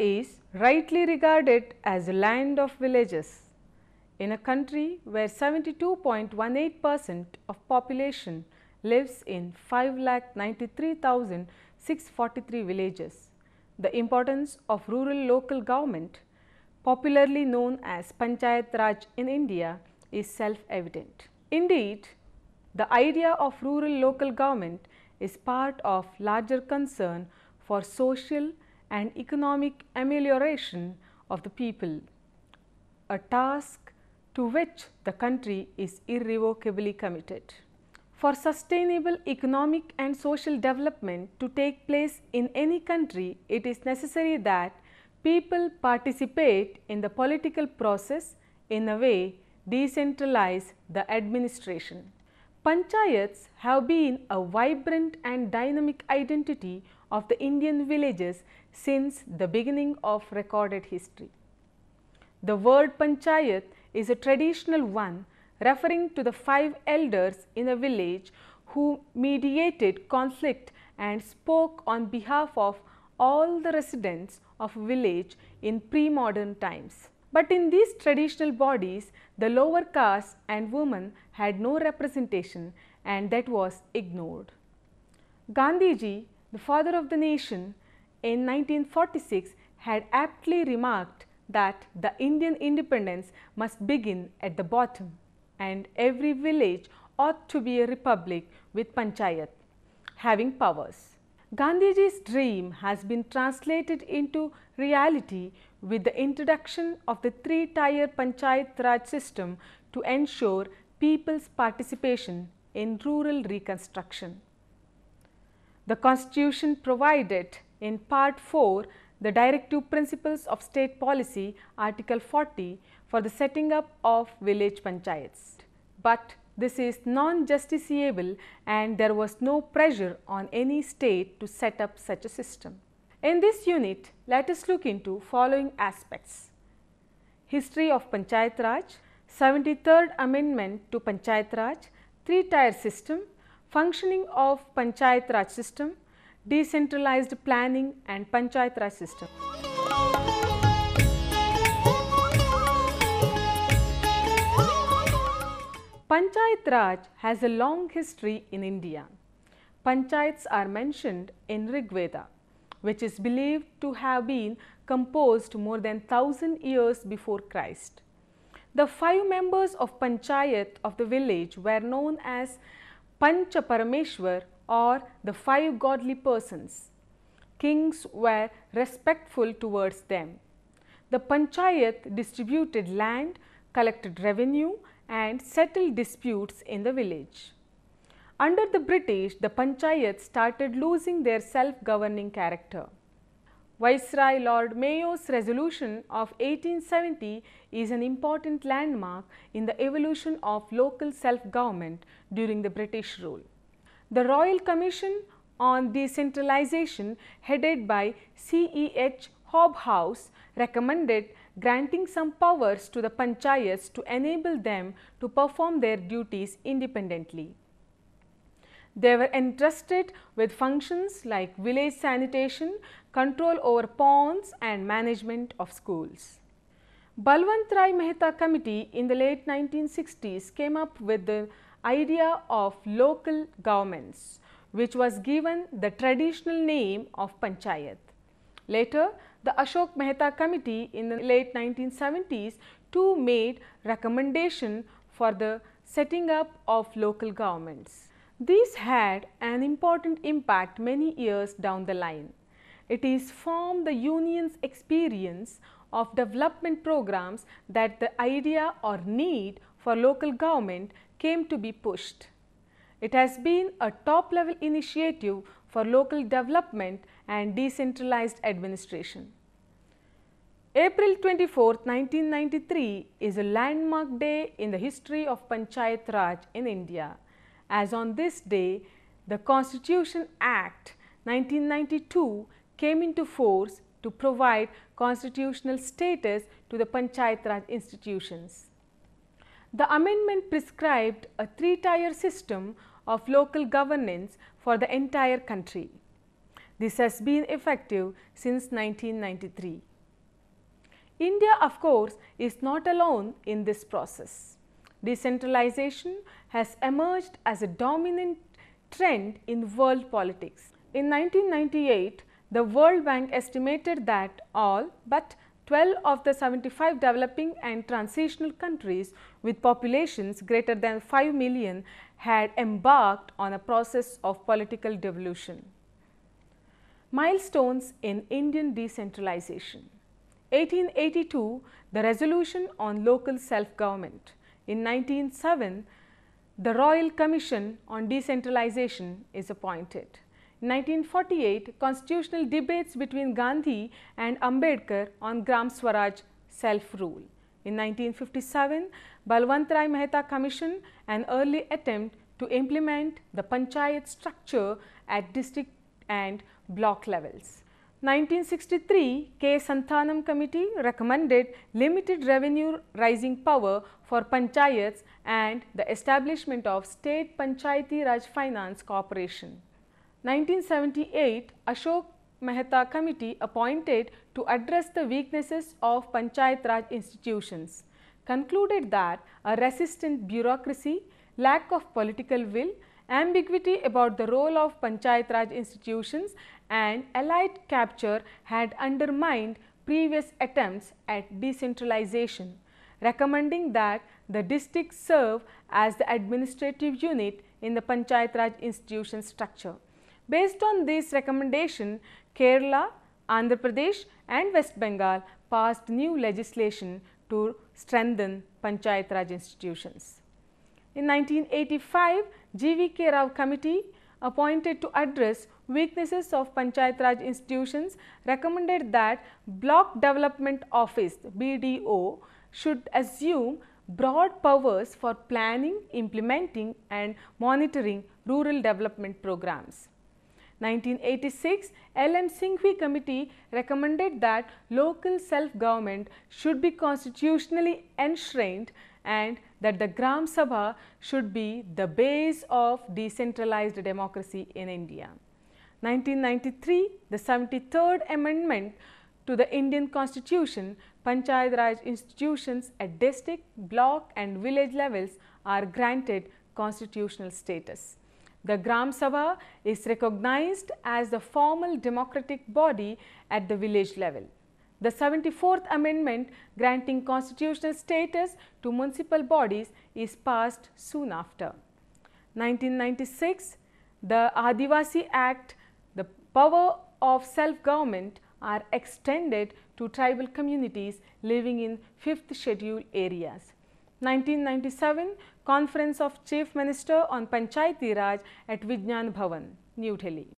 is rightly regarded as a land of villages. In a country where 72.18% of population lives in 5,93,643 villages, the importance of rural local government, popularly known as Panchayat Raj in India, is self-evident. Indeed, the idea of rural local government is part of larger concern for social and economic amelioration of the people, a task to which the country is irrevocably committed. For sustainable economic and social development to take place in any country, it is necessary that people participate in the political process in a way decentralize the administration. Panchayats have been a vibrant and dynamic identity of the Indian villages since the beginning of recorded history. The word Panchayat is a traditional one referring to the 5 elders in a village who mediated conflict and spoke on behalf of all the residents of a village in pre-modern times. But in these traditional bodies, the lower caste and women had no representation, and that was ignored. Gandhiji, the father of the nation, in 1946 had aptly remarked that the Indian independence must begin at the bottom, and every village ought to be a republic with Panchayat having powers. Gandhiji's dream has been translated into reality with the introduction of the 3-tier Panchayat Raj system to ensure people's participation in rural reconstruction. The Constitution provided in Part 4 the Directive Principles of State Policy, Article 40, for the setting up of village panchayats. But this is non-justiciable, and there was no pressure on any state to set up such a system. In this unit, let us look into following aspects: history of Panchayat Raj, 73rd Amendment to Panchayat Raj, 3-tier system, functioning of Panchayat Raj system, decentralized planning and Panchayat Raj system. Panchayat Raj has a long history in India. Panchayats are mentioned in Rig Veda, which is believed to have been composed more than 1000 years before Christ. The 5 members of Panchayat of the village were known as Pancha Parameshwar, or the 5 godly persons. Kings were respectful towards them. The Panchayat distributed land, collected revenue, and settled disputes in the village. Under the British, the Panchayat started losing their self-governing character. Viceroy Lord Mayo's resolution of 1870 is an important landmark in the evolution of local self-government during the British rule. The Royal Commission on Decentralization, headed by C.E.H. Hobhouse, recommended granting some powers to the Panchayats to enable them to perform their duties independently. They were entrusted with functions like village sanitation, control over ponds, and management of schools. Balwant Rai Mehta Committee in the late 1960s came up with the idea of local governments, which was given the traditional name of Panchayat. Later, the Ashok Mehta Committee in the late 1970s too made recommendation for the setting up of local governments. These had an important impact many years down the line. It is from the Union's experience of development programs that the idea or need for local government came to be pushed. It has been a top-level initiative for local development and decentralized administration. April 24, 1993 is a landmark day in the history of Panchayat Raj in India, as on this day the Constitution Act 1992 came into force to provide constitutional status to the Panchayat Raj institutions. The amendment prescribed a 3-tier system of local governance for the entire country. This has been effective since 1993. India, of course, is not alone in this process. Decentralization has emerged as a dominant trend in world politics. In 1998, the World Bank estimated that all but 12 of the 75 developing and transitional countries with populations greater than 5 million had embarked on a process of political devolution. Milestones in Indian decentralization. 1882, the Resolution on Local Self-Government. In 1907, the Royal Commission on Decentralization is appointed. In 1948, constitutional debates between Gandhi and Ambedkar on Gram Swaraj self-rule. In 1957, Balwant-Rai Mehta Commission, an early attempt to implement the panchayat structure at district and block levels. 1963, K. Santhanam Committee recommended limited revenue raising power for panchayats and the establishment of State Panchayati Raj Finance Corporation. 1978, Ashok Mehta Committee appointed to address the weaknesses of Panchayat Raj institutions, concluded that a resistant bureaucracy, lack of political will, ambiguity about the role of Panchayat Raj institutions and elite capture had undermined previous attempts at decentralization, recommending that the districts serve as the administrative unit in the Panchayat Raj institution structure. Based on this recommendation, Kerala, Andhra Pradesh and West Bengal passed new legislation to strengthen Panchayat Raj institutions. In 1985, G.V.K. Rao Committee, appointed to address weaknesses of Panchayat Raj institutions, recommended that Block Development Office (BDO) should assume broad powers for planning, implementing and monitoring rural development programs. 1986, L.N. Singhvi Committee recommended that local self-government should be constitutionally enshrined and that the Gram Sabha should be the base of decentralized democracy in India. 1993, the 73rd Amendment to the Indian Constitution, Panchayat Raj institutions at district, block and village levels are granted constitutional status. The Gram Sabha is recognized as the formal democratic body at the village level. The 74th Amendment granting constitutional status to municipal bodies is passed soon after. 1996, the Adivasi Act, the power of self-government are extended to tribal communities living in 5th schedule areas. 1997, Conference of Chief Minister on Panchayati Raj at Vijnan Bhavan, New Delhi.